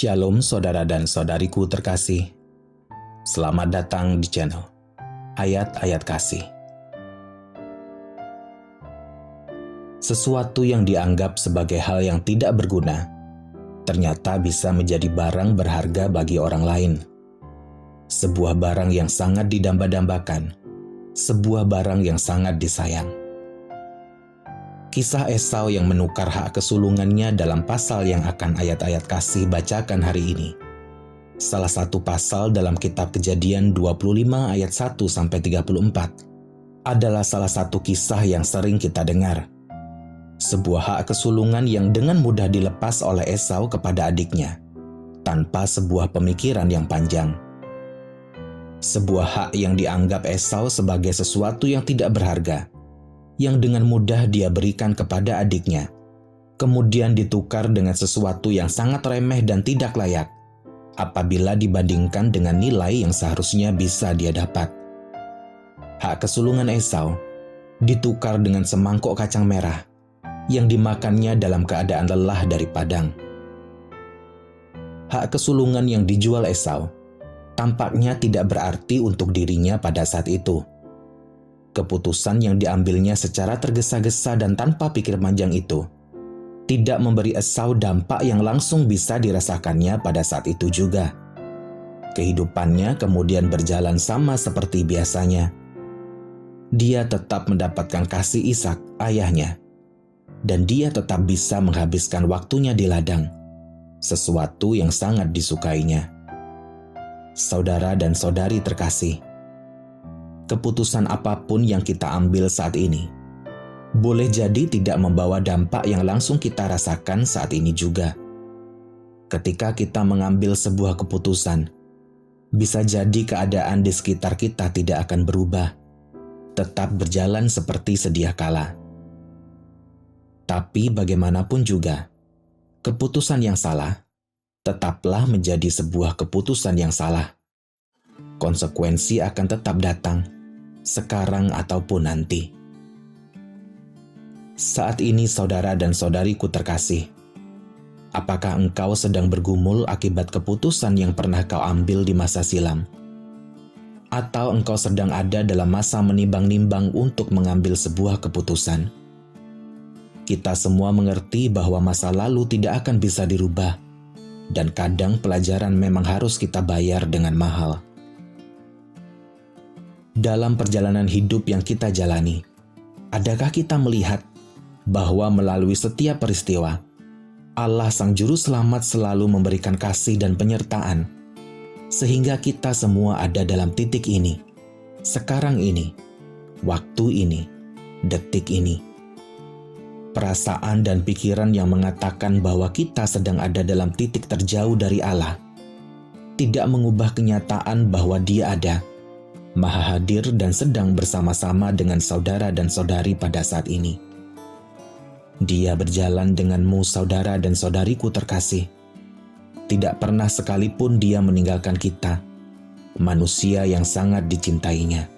Shalom saudara dan saudariku terkasih. Selamat datang di channel Ayat-Ayat Kasih. Sesuatu yang dianggap sebagai hal yang tidak berguna, ternyata bisa menjadi barang berharga bagi orang lain. Sebuah barang yang sangat didamba-dambakan, sebuah barang yang sangat disayang. Kisah Esau yang menukar hak kesulungannya dalam pasal yang akan ayat-ayat kasih bacakan hari ini. Salah satu pasal dalam kitab Kejadian 25 ayat 1-34 adalah salah satu kisah yang sering kita dengar. Sebuah hak kesulungan yang dengan mudah dilepas oleh Esau kepada adiknya, tanpa sebuah pemikiran yang panjang. Sebuah hak yang dianggap Esau sebagai sesuatu yang tidak berharga, yang dengan mudah dia berikan kepada adiknya, kemudian ditukar dengan sesuatu yang sangat remeh dan tidak layak, apabila dibandingkan dengan nilai yang seharusnya bisa dia dapat. Hak kesulungan Esau ditukar dengan semangkok kacang merah, yang dimakannya dalam keadaan lelah dari padang. Hak kesulungan yang dijual Esau tampaknya tidak berarti untuk dirinya pada saat itu. Keputusan yang diambilnya secara tergesa-gesa dan tanpa pikir panjang itu tidak memberi Esau dampak yang langsung bisa dirasakannya pada saat itu juga. Kehidupannya kemudian berjalan sama seperti biasanya. Dia tetap mendapatkan kasih Ishak, ayahnya, dan dia tetap bisa menghabiskan waktunya di ladang, sesuatu yang sangat disukainya. Saudara dan saudari terkasih, keputusan apapun yang kita ambil saat ini boleh jadi tidak membawa dampak yang langsung kita rasakan saat ini juga. Ketika kita mengambil sebuah keputusan, bisa jadi keadaan di sekitar kita tidak akan berubah, tetap berjalan seperti sedia kala. Tapi bagaimanapun juga, keputusan yang salah tetaplah menjadi sebuah keputusan yang salah. Konsekuensi akan tetap datang, sekarang ataupun nanti. Saat ini saudara dan saudariku terkasih, apakah engkau sedang bergumul akibat keputusan yang pernah kau ambil di masa silam? Atau engkau sedang ada dalam masa menimbang-nimbang untuk mengambil sebuah keputusan? Kita semua mengerti bahwa masa lalu tidak akan bisa dirubah, dan kadang pelajaran memang harus kita bayar dengan mahal. Dalam perjalanan hidup yang kita jalani, adakah kita melihat bahwa melalui setiap peristiwa, Allah Sang Juru Selamat selalu memberikan kasih dan penyertaan, sehingga kita semua ada dalam titik ini, sekarang ini, waktu ini, detik ini. Perasaan dan pikiran yang mengatakan bahwa kita sedang ada dalam titik terjauh dari Allah, tidak mengubah kenyataan bahwa Dia ada, Maha hadir dan sedang bersama-sama dengan saudara dan saudari pada saat ini. Dia berjalan denganmu saudara dan saudariku terkasih. Tidak pernah sekalipun Dia meninggalkan kita, manusia yang sangat dicintainya.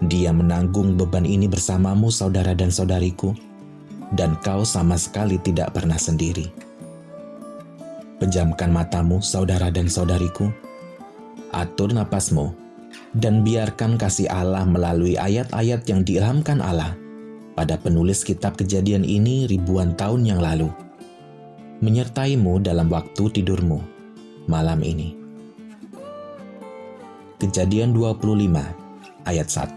Dia menanggung beban ini bersamamu saudara dan saudariku, dan kau sama sekali tidak pernah sendiri. Pejamkan matamu saudara dan saudariku, atur napasmu, dan biarkan kasih Allah melalui ayat-ayat yang diilhamkan Allah pada penulis kitab Kejadian ini ribuan tahun yang lalu, menyertaimu dalam waktu tidurmu malam ini. Kejadian 25 ayat 1-6.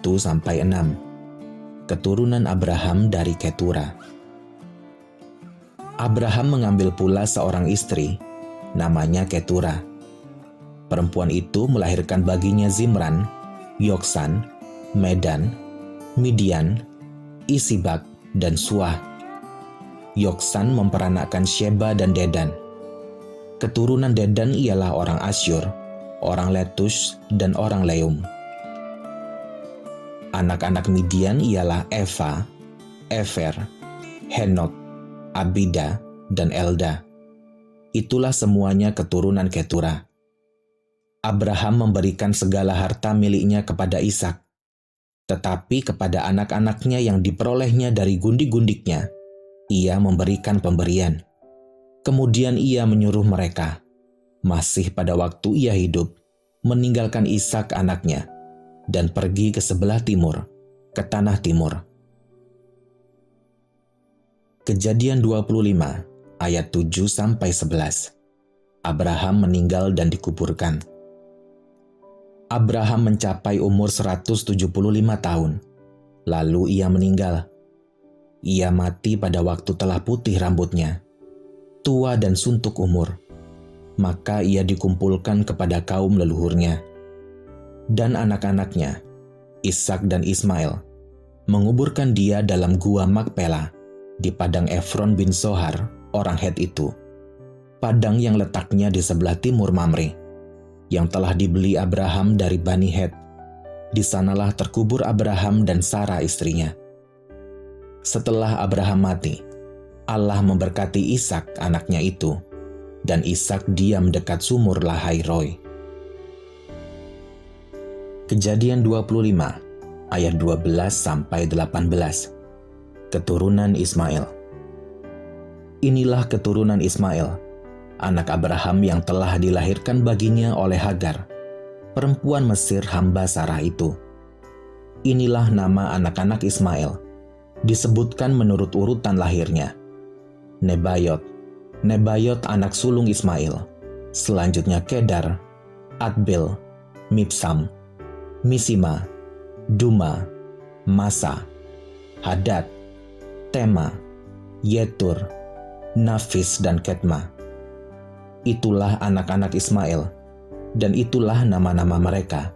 Keturunan Abraham dari Ketura. Abraham mengambil pula seorang istri, namanya Ketura. Perempuan itu melahirkan baginya Zimran, Yoksan, Medan, Midian, Isibak, dan Suah. Yoksan memperanakkan Sheba dan Dedan. Keturunan Dedan ialah orang Asyur, orang Letus, dan orang Leum. Anak-anak Midian ialah Eva, Efer, Henok, Abida, dan Elda. Itulah semuanya keturunan Ketura. Abraham memberikan segala harta miliknya kepada Ishak, tetapi kepada anak-anaknya yang diperolehnya dari gundik-gundiknya, ia memberikan pemberian. Kemudian ia menyuruh mereka, masih pada waktu ia hidup, meninggalkan Ishak anaknya dan pergi ke sebelah timur, ke tanah timur. Kejadian 25 ayat 7-11. Abraham meninggal dan dikuburkan. Abraham mencapai umur 175 tahun, lalu ia meninggal. Ia mati pada waktu telah putih rambutnya, tua dan suntuk umur. Maka ia dikumpulkan kepada kaum leluhurnya. Dan anak-anaknya, Ishak dan Ismail, menguburkan dia dalam gua Makpela di padang Efron bin Zohar, orang Het itu. Padang yang letaknya di sebelah timur Mamre, yang telah dibeli Abraham dari Bani Het. Di sanalah terkubur Abraham dan Sarah istrinya. Setelah Abraham mati, Allah memberkati Ishak anaknya itu, dan Ishak diam dekat sumur Lahai Roi. Kejadian 25 ayat 12-18. Keturunan Ismail. Inilah keturunan Ismail, anak Abraham yang telah dilahirkan baginya oleh Hagar, perempuan Mesir hamba Sarah itu. Inilah nama anak-anak Ismail, disebutkan menurut urutan lahirnya. Nebayot. Nebayot anak sulung Ismail. Selanjutnya Kedar, Adbel, Mibsam, Misima, Duma, Masa, Hadad, Tema, Yetur, Nafis, dan Ketma. Itulah anak-anak Ismail, dan itulah nama-nama mereka,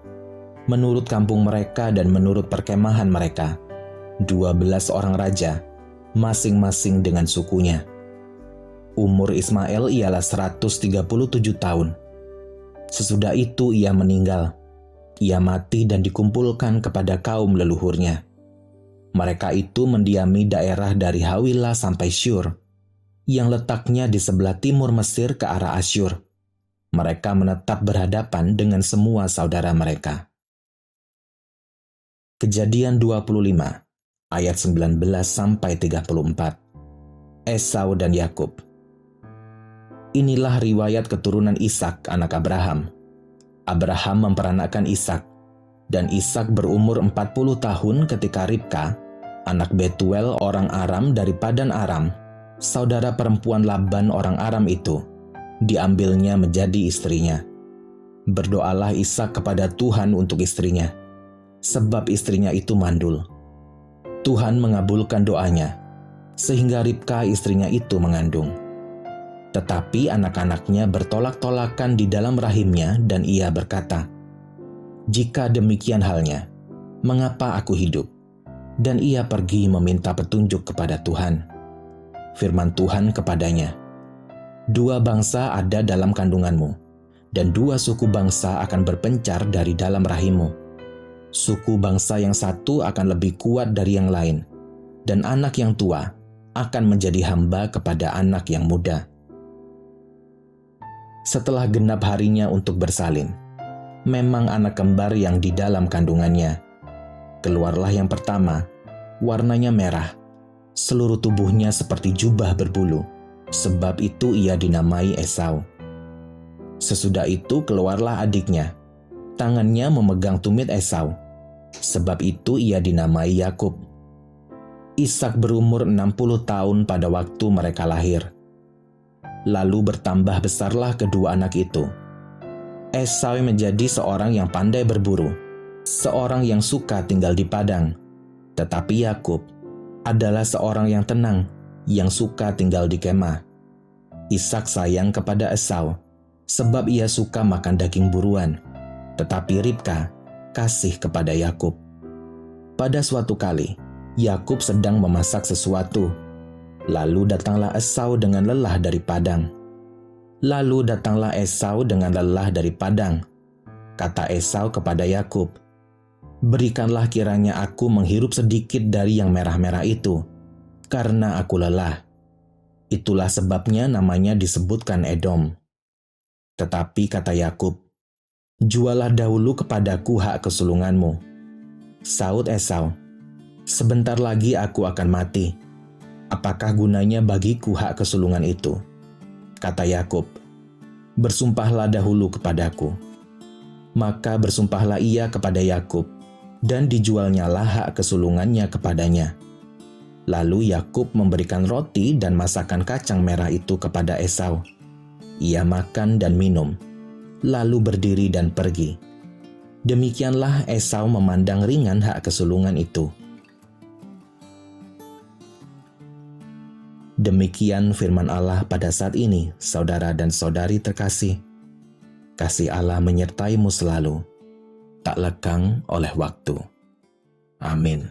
menurut kampung mereka dan menurut perkemahan mereka, 12 orang raja, masing-masing dengan sukunya. Umur Ismail ialah 137 tahun. Sesudah itu ia meninggal. Ia mati dan dikumpulkan kepada kaum leluhurnya. Mereka itu mendiami daerah dari Hawilah sampai Syur, yang letaknya di sebelah timur Mesir ke arah Asyur. Mereka menetap berhadapan dengan semua saudara mereka. Kejadian 25 ayat 19-34. Esau dan Yakub. Inilah riwayat keturunan Ishak anak Abraham. Abraham memperanakkan Ishak, dan Ishak berumur 40 tahun ketika Ribka, anak Betuel orang Aram dari Padan Aram, saudara perempuan Laban orang Aram itu, diambilnya menjadi istrinya. Berdoalah Ishak kepada Tuhan untuk istrinya, sebab istrinya itu mandul. Tuhan mengabulkan doanya, sehingga Ribka istrinya itu mengandung. Tetapi anak-anaknya bertolak-tolakan di dalam rahimnya, dan ia berkata, "Jika demikian halnya, mengapa aku hidup?" Dan ia pergi meminta petunjuk kepada Tuhan. Firman Tuhan kepadanya, "Dua bangsa ada dalam kandunganmu, dan dua suku bangsa akan berpencar dari dalam rahimmu. Suku bangsa yang satu akan lebih kuat dari yang lain, dan anak yang tua akan menjadi hamba kepada anak yang muda." Setelah genap harinya untuk bersalin, memang anak kembar yang di dalam kandungannya. Keluarlah yang pertama, warnanya merah, seluruh tubuhnya seperti jubah berbulu, sebab itu ia dinamai Esau. Sesudah itu keluarlah adiknya, tangannya memegang tumit Esau, sebab itu ia dinamai Yakub. Ishak berumur 60 tahun pada waktu mereka lahir. Lalu bertambah besarlah kedua anak itu. Esau menjadi seorang yang pandai berburu, seorang yang suka tinggal di padang. Tetapi Yakub adalah seorang yang tenang, yang suka tinggal di kemah. Ishak sayang kepada Esau, sebab ia suka makan daging buruan. Tetapi Ribka kasih kepada Yakub. Pada suatu kali, Yakub sedang memasak sesuatu. Lalu datanglah Esau dengan lelah dari padang. Kata Esau kepada Yakub, "Berikanlah kiranya aku menghirup sedikit dari yang merah-merah itu, karena aku lelah." Itulah sebabnya namanya disebutkan Edom. Tetapi kata Yakub, "Jualah dahulu kepadaku hak kesulunganmu." Saud Esau, "Sebentar lagi aku akan mati. Apakah gunanya bagiku hak kesulungan itu?" Kata Yakub, "Bersumpahlah dahulu kepadaku." Maka bersumpahlah ia kepada Yakub, dan dijualnyalah hak kesulungannya kepadanya. Lalu Yakub memberikan roti dan masakan kacang merah itu kepada Esau. Ia makan dan minum, lalu berdiri dan pergi. Demikianlah Esau memandang ringan hak kesulungan itu. Demikian firman Allah pada saat ini, saudara dan saudari terkasih. Kasih Allah menyertaimu selalu, tak lekang oleh waktu. Amin.